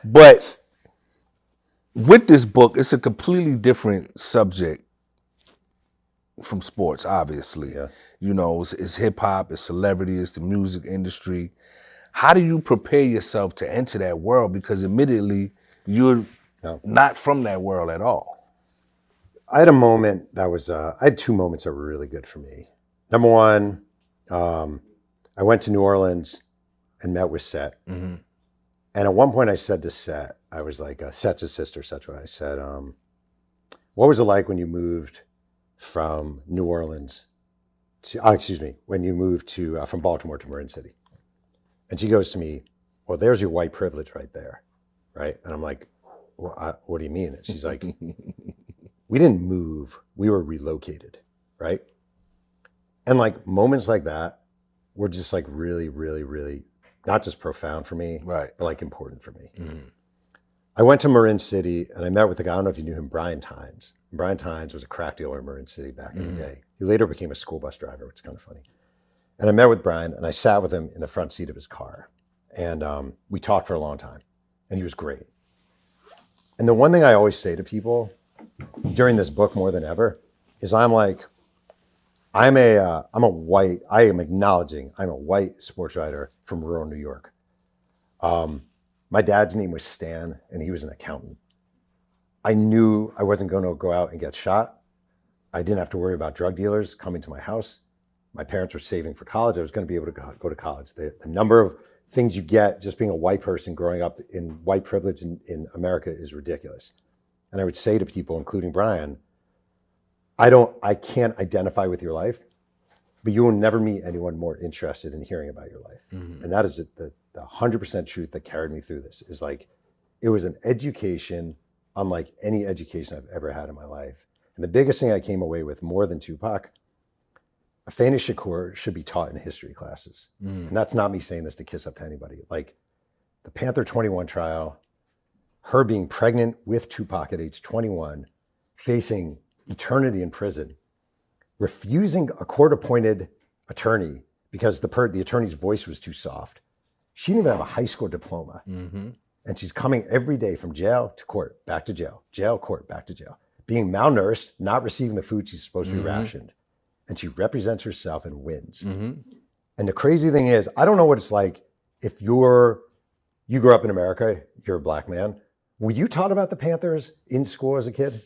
But with this book, it's a completely different subject from sports, obviously. Yeah. You know, it's hip hop, it's celebrity, it's the music industry. How do you prepare yourself to enter that world? Because admittedly, you're No. not from that world at all. I had a moment that was, I had two moments that were really good for me. Number one, I went to New Orleans and met with Set. Mm-hmm. And at one point I said to Set, I was like, Set's a sister, Set's what I said, what was it like when you moved from New Orleans to, when you moved to, from Baltimore to Marin City? And she goes to me, well, there's your white privilege right there, right? And I'm like, well, what do you mean? And she's like, we didn't move, we were relocated, right? And like moments like that were just like really, really, really, not just profound for me, Right. but like important for me. Mm-hmm. I went to Marin City and I met with a guy, I don't know if you knew him, Brian Tynes. And Brian Tynes was a crack dealer in Marin City back in the day. He later became a school bus driver, which is kind of funny. And I met with Brian and I sat with him in the front seat of his car. And we talked for a long time and he was great. And the one thing I always say to people during this book more than ever is I am acknowledging I'm a white sports writer from rural New York. My dad's name was Stan and he was an accountant. I knew I wasn't going to go out and get shot. I didn't have to worry about drug dealers coming to my house. My parents were saving for college. I was going to be able to go to college. The number of things you get just being a white person growing up in white privilege in America is ridiculous. And I would say to people, including Brian, I can't identify with your life, but you will never meet anyone more interested in hearing about your life. Mm-hmm. And that is the 100% truth that carried me through this is like, it was an education unlike any education I've ever had in my life. And the biggest thing I came away with more than Tupac, Afeni Shakur should be taught in history classes. Mm. And that's not me saying this to kiss up to anybody. Like the Panther 21 trial, her being pregnant with Tupac at age 21, facing eternity in prison, refusing a court-appointed attorney because the attorney's voice was too soft. She didn't even have a high school diploma. Mm-hmm. And she's coming every day from jail to court, back to jail, court, back to jail, being malnourished, not receiving the food she's supposed to be rationed. And she represents herself and wins. Mm-hmm. And the crazy thing is, I don't know what it's like if you grew up in America, you're a black man. Were you taught about the Panthers in school as a kid?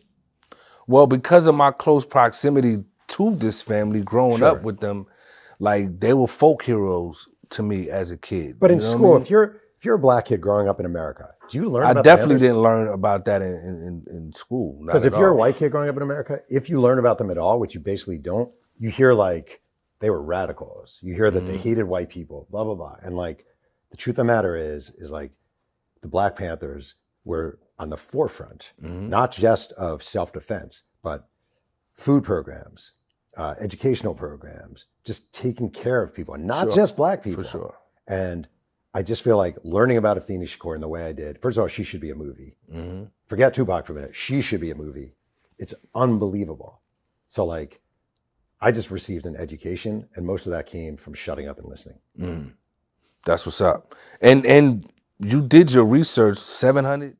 Well, because of my close proximity to this family, growing up with them, like they were folk heroes to me as a kid. But in school, if you're a black kid growing up in America, do you learn about I definitely didn't learn about that in school. Because if you're a white kid growing up in America, if you learn about them at all, which you basically don't, you hear like they were radicals. You hear that they hated white people, blah, blah, blah. And like the truth of the matter is like the Black Panthers were on the forefront, not just of self-defense, but food programs, educational programs, just taking care of people, not just black people. For sure. And I just feel like learning about Afeni Shakur in the way I did, first of all, she should be a movie. Mm-hmm. Forget Tupac for a minute. She should be a movie. It's unbelievable. So like, I just received an education and most of that came from shutting up and listening. That's what's up. And you did your research, 700